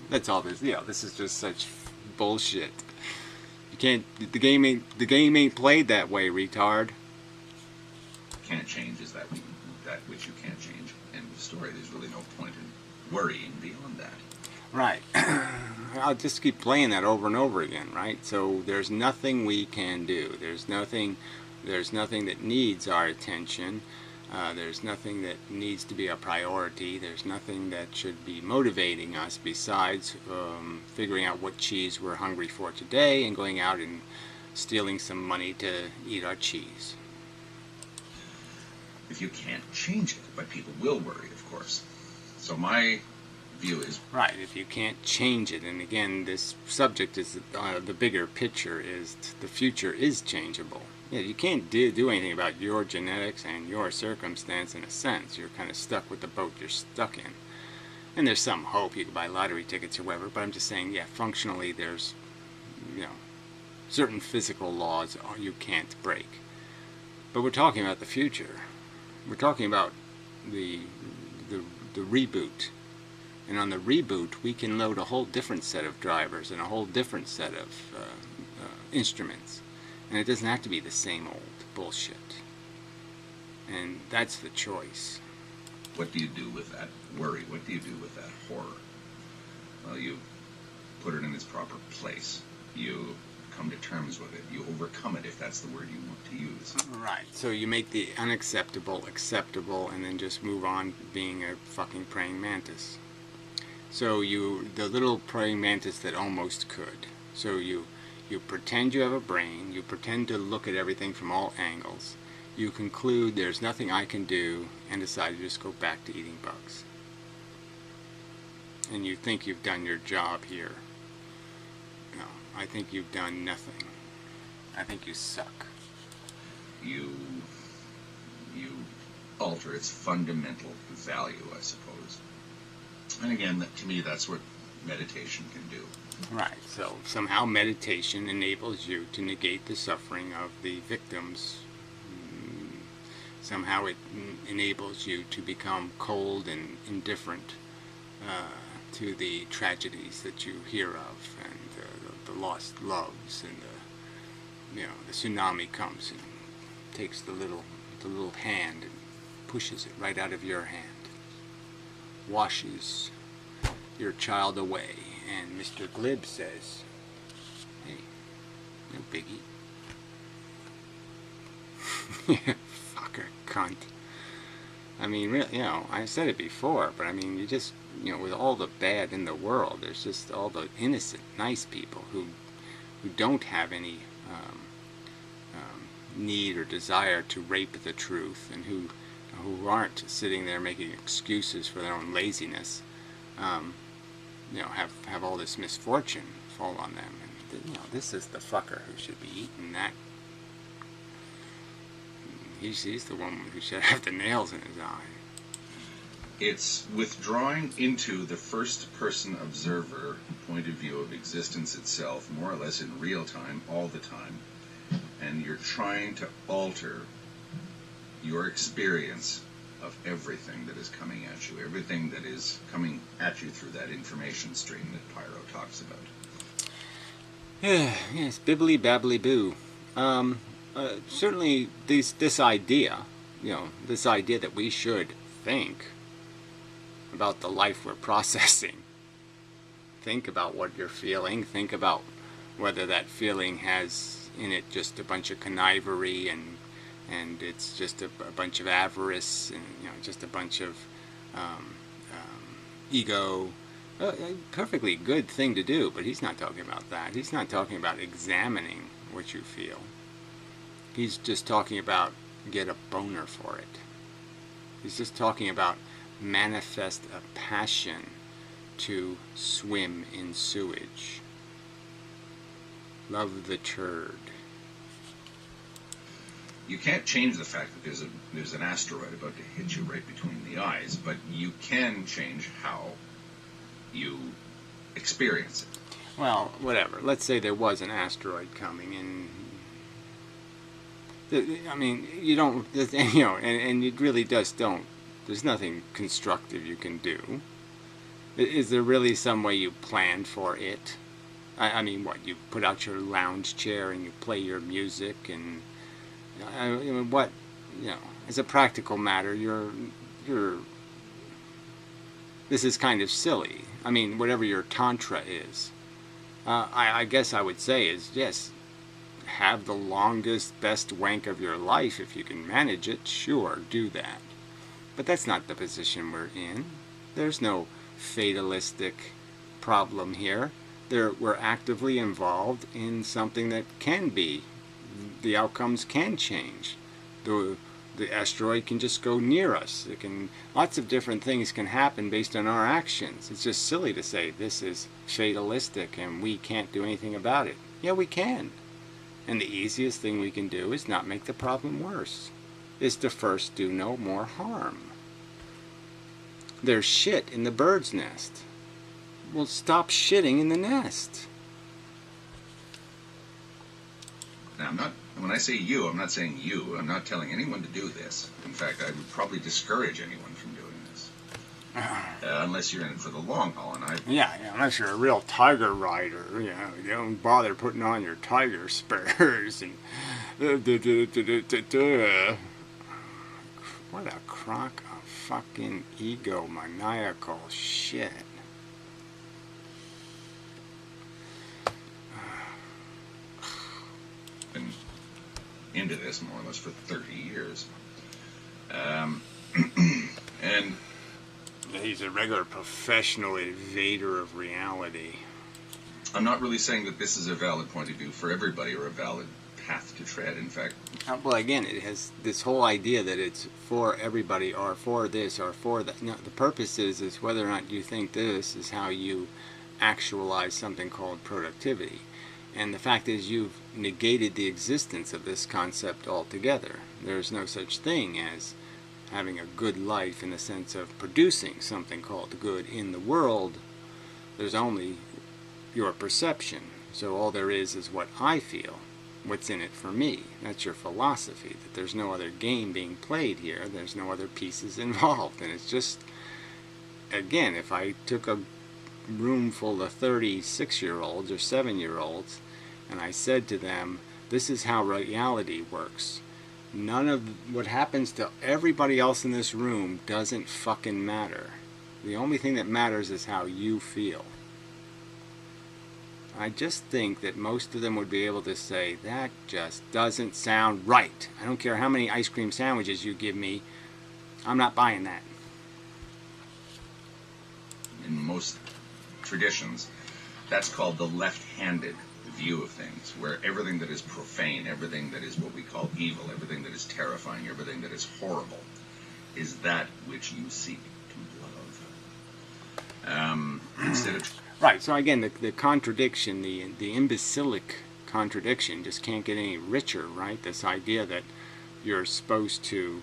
that's all this. This is just such bullshit. You can't. The game ain't played that way, retard. can't change is that which you can't change. End of story. There's really no point in worrying beyond that. Right. I'll just keep playing that over and over again, right? So there's nothing we can do. There's nothing that needs our attention. There's nothing that needs to be a priority. There's nothing that should be motivating us besides figuring out what cheese we're hungry for today and going out and stealing some money to eat our cheese. If you can't change it, but people will worry, of course. So my view is... Right, if you can't change it, and again, this subject is, the bigger picture is the future is changeable. Yeah, you can't do anything about your genetics and your circumstance in a sense. You're kind of stuck with the boat you're stuck in. And there's some hope. You can buy lottery tickets or whatever, but I'm just saying, yeah, functionally there's, certain physical laws you can't break. But we're talking about the future. We're talking about the reboot. And on the reboot, we can load a whole different set of drivers and a whole different set of instruments. And it doesn't have to be the same old bullshit. And that's the choice. What do you do with that worry? What do you do with that horror? Well, you put it in its proper place. You come to terms with it. You overcome it, if that's the word you want to use. Right. So you make the unacceptable acceptable and then just move on being a fucking praying mantis. So the little praying mantis that almost could. So you pretend you have a brain, you pretend to look at everything from all angles, you conclude there's nothing I can do, and decide to just go back to eating bugs. And you think you've done your job here. No, I think you've done nothing. I think you suck. You alter its fundamental value, I suppose. And again, to me, that's what meditation can do. Right, so somehow meditation enables you to negate the suffering of the victims. Somehow it enables you to become cold and indifferent to the tragedies that you hear of, and the lost loves, and the tsunami comes and takes the little hand and pushes it right out of your hand, washes your child away. And Mr. Glib says, hey, no biggie. Fucker, cunt. I mean, really, you know, I said it before, but I mean, you just, you know, with all the bad in the world, there's just all the innocent, nice people who don't have any need or desire to rape the truth, and who aren't sitting there making excuses for their own laziness. You know, have all this misfortune fall on them, and you know, this is the fucker who should be eating that. He's the one who should have the nails in his eye. It's withdrawing into the first-person observer point of view of existence itself, more or less in real time, all the time, and you're trying to alter your experience of everything that is coming at you, everything that is coming at you through that information stream that Pyro talks about. Yeah, yes, bibbly babbly boo. Certainly this idea, you know, this idea that we should think about the life we're processing. Think about what you're feeling. Think about whether that feeling has in it just a bunch of connivery and it's just a bunch of avarice and, you know, just a bunch of ego. A perfectly good thing to do, but he's not talking about that. He's not talking about examining what you feel. He's just talking about get a boner for it. He's just talking about manifest a passion to swim in sewage. Love the turd. You can't change the fact that there's an asteroid about to hit you right between the eyes, but you can change how you experience it. Well, whatever. Let's say there was an asteroid coming, and I mean, you don't, you know, and it really just don't. There's nothing constructive you can do. Is there really some way you planned for it? I mean, what, you put out your lounge chair and you play your music, and I mean, what, you know, as a practical matter, this is kind of silly. I mean, whatever your tantra is, I guess I would say is, yes, have the longest, best wank of your life if you can manage it. Sure, do that. But that's not the position we're in. There's no fatalistic problem here. We're actively involved in something that can be. The outcomes can change. The asteroid can just go near us. Lots of different things can happen based on our actions. It's just silly to say this is fatalistic and we can't do anything about it. Yeah, we can. And the easiest thing we can do is not make the problem worse. Is to first do no more harm. There's shit in the bird's nest. Well, stop shitting in the nest. Now, when I say you, I'm not saying you. I'm not telling anyone to do this. In fact, I would probably discourage anyone from doing this. Unless you're in it for the long haul. Yeah, unless you're a real tiger rider. You know, you don't bother putting on your tiger spurs. And what a crock of fucking egomaniacal shit. Been into this more or less for 30 years. And he's a regular professional invader of reality. I'm not really saying that this is a valid point of view for everybody or a valid path to tread. In fact, well, again, it has this whole idea that it's for everybody or for this or for that. No, the purpose is whether or not you think this is how you actualize something called productivity. And the fact is you've negated the existence of this concept altogether. There's no such thing as having a good life in the sense of producing something called good in the world. There's only your perception. So all there is what I feel, what's in it for me. That's your philosophy, that there's no other game being played here. There's no other pieces involved. And it's just, again, if I took a room full of 36-year-olds or 7-year-olds and I said to them, this is how reality works. None of what happens to everybody else in this room doesn't fucking matter. The only thing that matters is how you feel. I just think that most of them would be able to say, that just doesn't sound right. I don't care how many ice cream sandwiches you give me, I'm not buying that. In most traditions, that's called the left-handed view of things, where everything that is profane, everything that is what we call evil, everything that is terrifying, everything that is horrible, is that which you seek to love. Instead of... Right, so again, the contradiction, the imbecilic contradiction just can't get any richer, right? This idea that you're supposed to,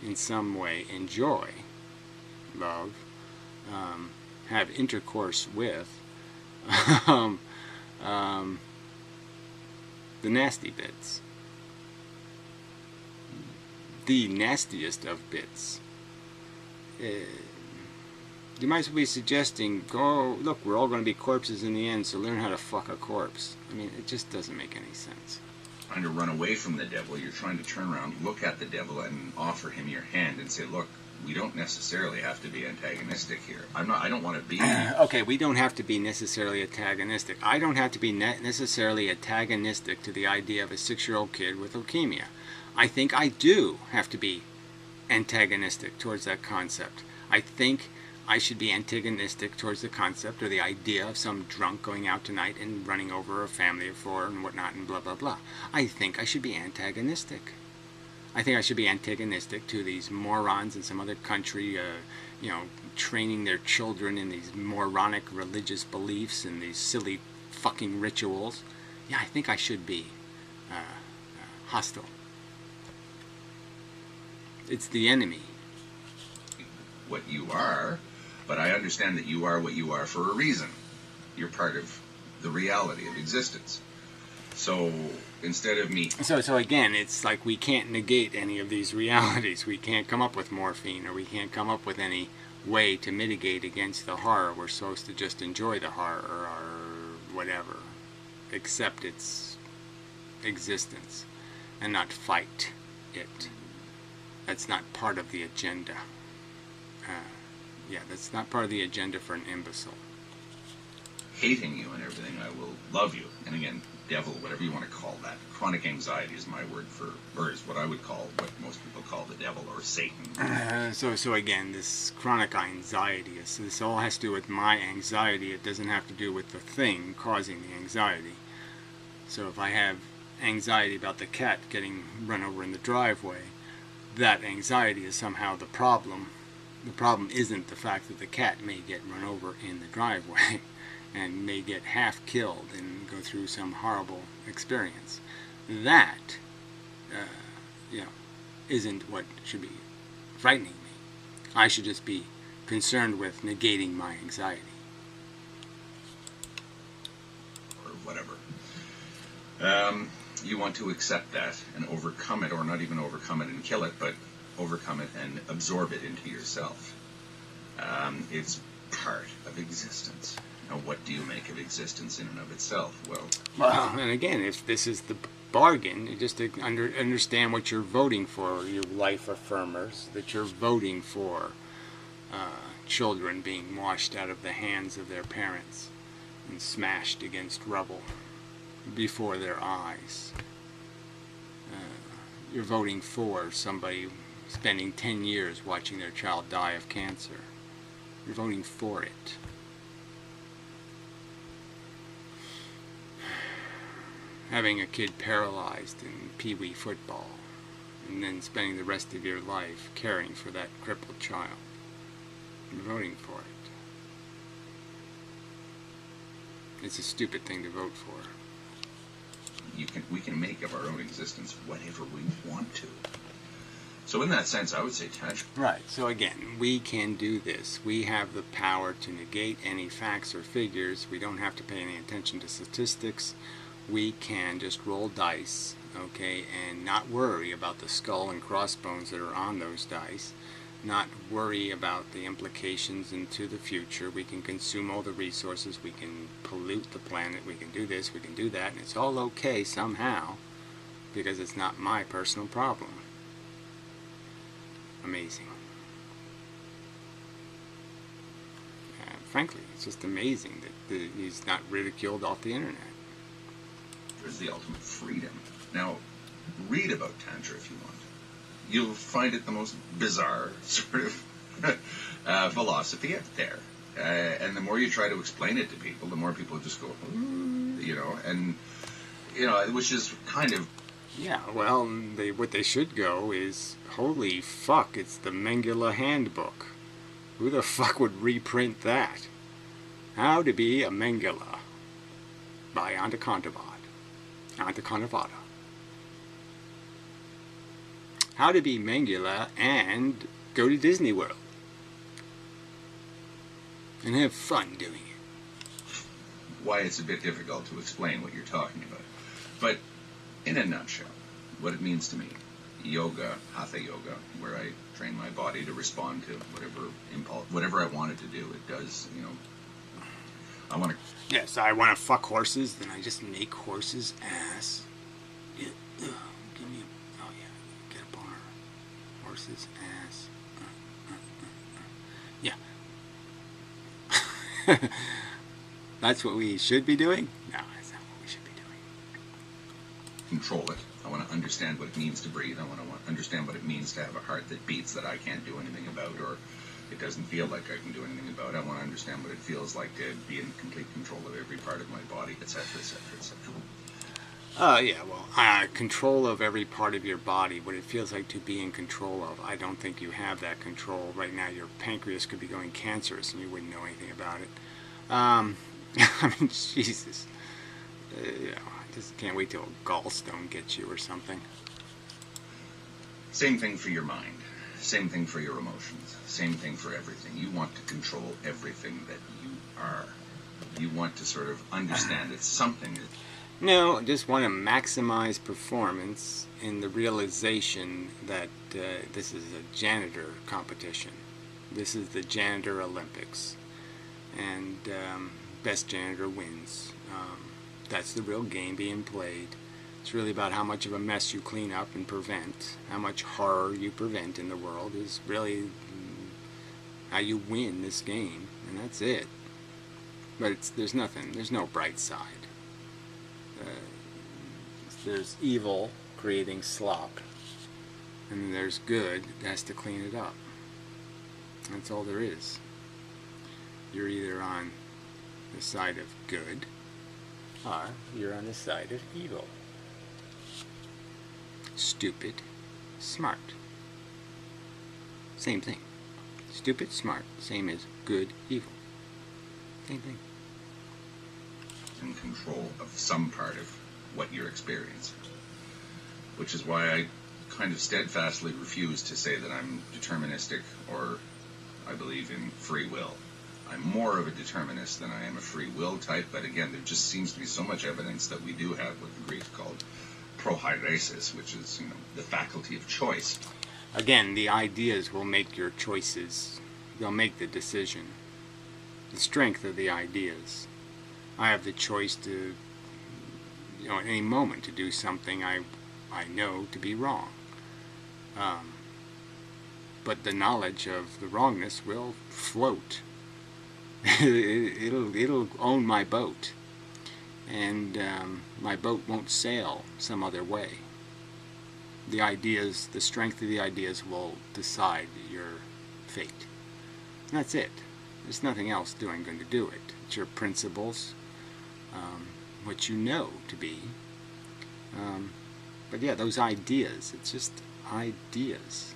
in some way, enjoy love, have intercourse with the nasty bits. The nastiest of bits. You might as well be suggesting, go, look, we're all going to be corpses in the end, so learn how to fuck a corpse. I mean, it just doesn't make any sense. Trying to run away from the devil, you're trying to turn around, look at the devil, and offer him your hand and say, look, we don't necessarily have to be antagonistic here. I don't want to be... Okay, we don't have to be necessarily antagonistic. I don't have to be necessarily antagonistic to the idea of a 6-year-old kid with leukemia. I think I do have to be antagonistic towards that concept. I think I should be antagonistic towards the concept or the idea of some drunk going out tonight and running over a family of 4 and whatnot and blah, blah, blah. I think I should be antagonistic. I think I should be antagonistic to these morons in some other country, training their children in these moronic religious beliefs and these silly fucking rituals. Yeah, I think I should be hostile. It's the enemy. What you are, but I understand that you are what you are for a reason. You're part of the reality of existence. So instead of me... So again, it's like we can't negate any of these realities. We can't come up with morphine, or we can't come up with any way to mitigate against the horror. We're supposed to just enjoy the horror or whatever, accept its existence, and not fight it. That's not part of the agenda. That's not part of the agenda for an imbecile. Hating you and everything, I will love you. And again, devil, whatever you want to call that. Chronic anxiety is my word for, or is what I would call, what most people call the devil or Satan. So again, this chronic anxiety, this all has to do with my anxiety. It doesn't have to do with the thing causing the anxiety. So if I have anxiety about the cat getting run over in the driveway, that anxiety is somehow the problem. The problem isn't the fact that the cat may get run over in the driveway and may get half killed and go through some horrible experience. That, isn't what should be frightening me. I should just be concerned with negating my anxiety. Or whatever. You want to accept that and overcome it, or not even overcome it and kill it, but overcome it and absorb it into yourself. It's part of existence. Now, what do you make of existence in and of itself? Well, and again, if this is the bargain, you just understand what you're voting for, you life affirmers, that you're voting for children being washed out of the hands of their parents and smashed against rubble before their eyes. You're voting for somebody spending 10 years watching their child die of cancer. You're voting for it. Having a kid paralyzed in pee-wee football, and then spending the rest of your life caring for that crippled child. You're voting for it. It's a stupid thing to vote for. We can make of our own existence whatever we want to. So in that sense, I would say Taj. Right. So again, we can do this. We have the power to negate any facts or figures. We don't have to pay any attention to statistics. We can just roll dice, okay, and not worry about the skull and crossbones that are on those dice. Not worry about the implications into the future. We can consume all the resources. We can pollute the planet. We can do this. We can do that. And it's all okay somehow because it's not my personal problem. Amazing. frankly, it's just amazing that he's not ridiculed off the internet. There's the ultimate freedom. Now, read about Tantra if you want. You'll find it the most bizarre sort of philosophy out there. And the more you try to explain it to people, the more people just go, which is kind of... Yeah, well, what they should go is, holy fuck, it's the Mengele Handbook. Who the fuck would reprint that? How to be a Mengele by Antakanavada. How to be Mengele and go to Disney World. And have fun doing it. Why it's a bit difficult to explain what you're talking about. But in a nutshell, what it means to me, yoga, hatha yoga, where I train my body to respond to whatever impulse, whatever I want it to do, it does, I want to... Yes, I want to fuck horses, then I just make horses ass. Yeah, give me a... Oh yeah, get a bar. Horses ass. Yeah. That's what we should be doing? No, that's not what we should be doing. Control it. I want to understand what it means to breathe. I want to understand what it means to have a heart that beats that I can't do anything about, or it doesn't feel like I can do anything about. I want to understand what it feels like to be in complete control of every part of my body, etc., etc., etc. Yeah, well, control of every part of your body, what it feels like to be in control of. I don't think you have that control. Right now, your pancreas could be going cancerous and you wouldn't know anything about it. I mean, Jesus. I just can't wait till a gallstone gets you or something. Same thing for your mind. Same thing for your emotions. Same thing for everything. You want to control everything that you are. You want to sort of understand it's something that... No, I just want to maximize performance in the realization that this is a janitor competition. This is the janitor Olympics. And best janitor wins. That's the real game being played. It's really about how much of a mess you clean up and prevent. How much horror you prevent in the world is really how you win this game. And that's it. But there's no bright side. There's evil creating slop, and then there's good that has to clean it up. That's all there is. You're either on the side of good, or you're on the side of evil. Stupid, smart. Same thing. Stupid, smart, same as good, evil. Same thing. In control of some part of what you're experiencing. Which is why I kind of steadfastly refuse to say that I'm deterministic or I believe in free will. I'm more of a determinist than I am a free will type, but again, there just seems to be so much evidence that we do have what the Greeks called prohairesis, which is, the faculty of choice. Again, the ideas will make your choices. They'll make the decision. The strength of the ideas. I have the choice to, at any moment to do something I know to be wrong. But the knowledge of the wrongness will float. it'll own my boat. And my boat won't sail some other way. The ideas, the strength of the ideas will decide your fate. And that's it. There's nothing else going to do it. It's your principles, what you know to be. But yeah, those ideas, it's just ideas.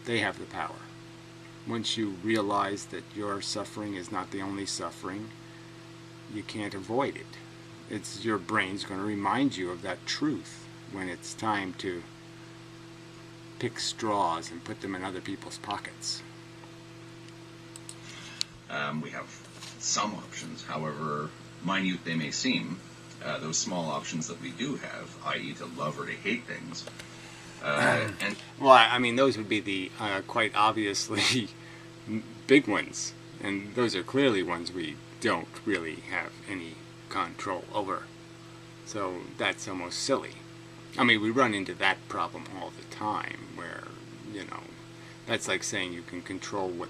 They have the power. Once you realize that your suffering is not the only suffering, you can't avoid it. It's your brain's going to remind you of that truth when it's time to pick straws and put them in other people's pockets. We have some options, however minute they may seem. Those small options that we do have, i.e. to love or to hate things. Well, I mean, those would be the quite obviously big ones. And those are clearly ones we don't really have any control over. So that's almost silly. I mean, we run into that problem all the time where, that's like saying you can control what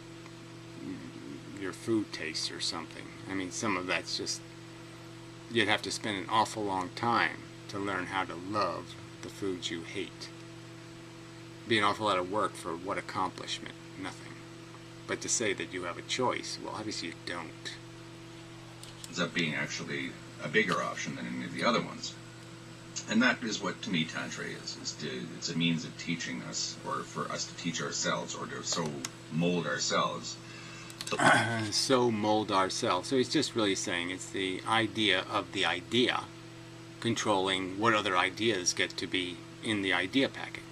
your food tastes or something. I mean, some of that's just, you'd have to spend an awful long time to learn how to love the foods you hate. Be an awful lot of work for what accomplishment? Nothing. But to say that you have a choice, well, obviously you don't. Ends up being actually a bigger option than any of the other ones. And that is what, to me, Tantra is. It's a means of teaching us, or for us to teach ourselves, or to so mold ourselves. So mold ourselves. So he's just really saying it's the idea of the idea controlling what other ideas get to be in the idea packet.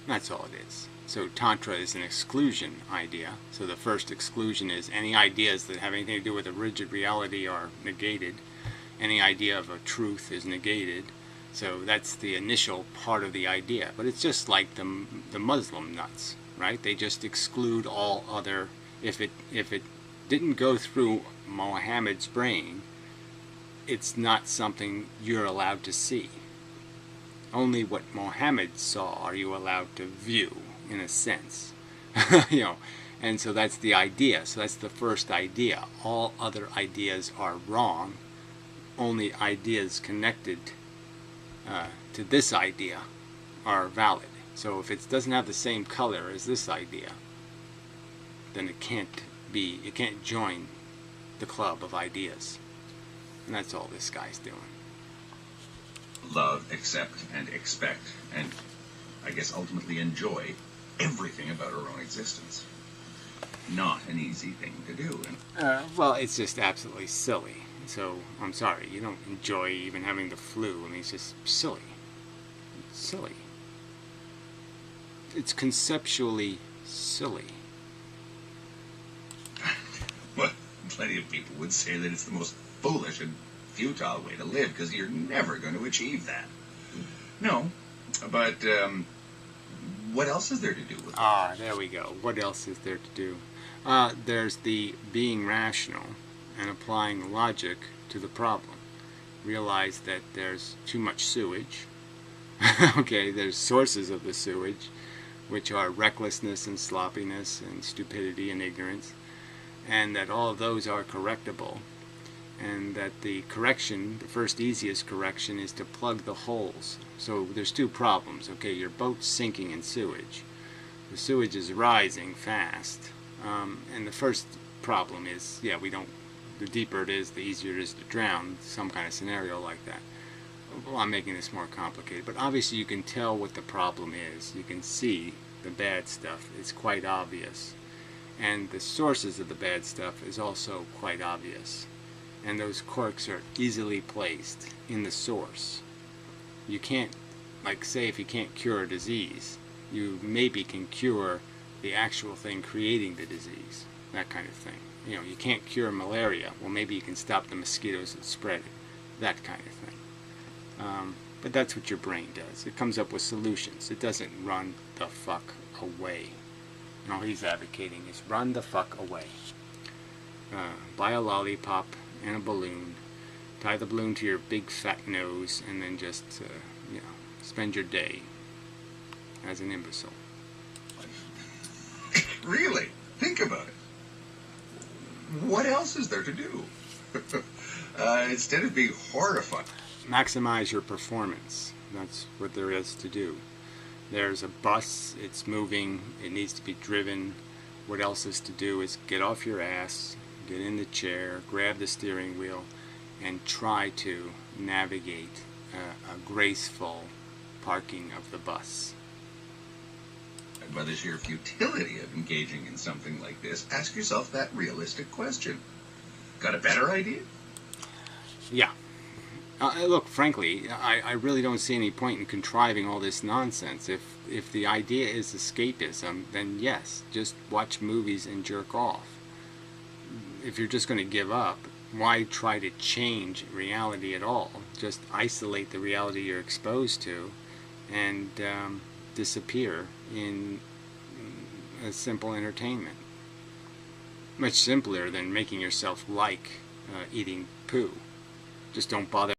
That's all it is. So Tantra is an exclusion idea. So the first exclusion is any ideas that have anything to do with a rigid reality are negated. Any idea of a truth is negated. So that's the initial part of the idea. But it's just like the Muslim nuts, right? They just exclude all other. If it didn't go through Mohammed's brain, it's not something you're allowed to see. Only what Mohammed saw are you allowed to view, in a sense. And so that's the idea. So that's the first idea. All other ideas are wrong. Only ideas connected to this idea are valid. So if it doesn't have the same color as this idea, then it can't join the club of ideas. And that's all this guy's doing. Love, accept, and expect, and I guess ultimately enjoy everything about our own existence. Not an easy thing to do. Well, it's just absolutely silly. So, I'm sorry, you don't enjoy even having the flu. I mean, it's just silly. It's silly. It's conceptually silly. Well, plenty of people would say that it's the most foolish and futile way to live, because you're never going to achieve that. No, but what else is there to do with it? Ah, there we go. What else is there to do? There's the being rational and applying logic to the problem. Realize that there's too much sewage. Okay, there's sources of the sewage, which are recklessness and sloppiness and stupidity and ignorance, and that all of those are correctable. And that the correction, the first easiest correction, is to plug the holes. So there's two problems. Okay, your boat's sinking in sewage. The sewage is rising fast. And the first problem is, the deeper it is, the easier it is to drown, some kind of scenario like that. Well, I'm making this more complicated. But obviously you can tell what the problem is. You can see the bad stuff. It's quite obvious. And the sources of the bad stuff is also quite obvious. And those corks are easily placed in the source. You can't, like, say if you can't cure a disease, you maybe can cure the actual thing creating the disease, that kind of thing. You can't cure malaria, well, maybe you can stop the mosquitoes that spread it, that kind of thing. But that's what your brain does. It comes up with solutions. It doesn't run the fuck away. All he's advocating is run the fuck away. Buy a lollipop and a balloon, tie the balloon to your big fat nose, and then just, spend your day as an imbecile. Really? Think about it. What else is there to do? Instead of being horrified. Maximize your performance. That's what there is to do. There's a bus, it's moving, it needs to be driven. What else is to do is get off your ass, get in the chair, grab the steering wheel, and try to navigate a graceful parking of the bus. By the sheer futility of engaging in something like this, ask yourself that realistic question. Got a better idea? Yeah. Look, frankly, I really don't see any point in contriving all this nonsense. If the idea is escapism, then yes, just watch movies and jerk off. If you're just going to give up, why try to change reality at all? Just isolate the reality you're exposed to and disappear in a simple entertainment. Much simpler than making yourself like eating poo. Just don't bother